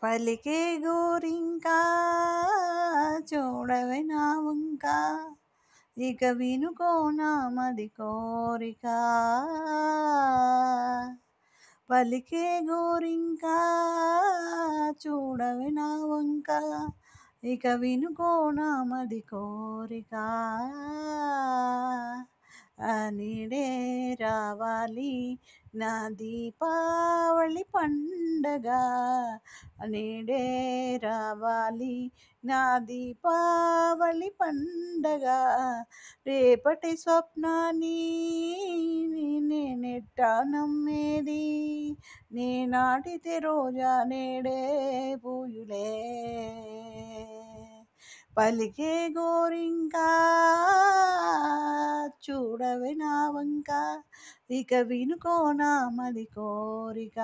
పలికే గోరింకా చూడవే నా వంక ఇక వినుకోనా మది కోరిక పలికే గోరింకా చూడవే నా వంక ఇక వినుకోనా మది కోరిక నీడే రావాలి నా దీపావళి పండగ నీడే రావాలి నా దీపావళి పండగ రేపటి స్వప్నాన్ని నేనెట్టా నమ్మేది నే నాటితే రోజా నేడే పూయులే పలికే గోరింకా చూడవే నా వంక ఇక వినుకోనా మది కోరిక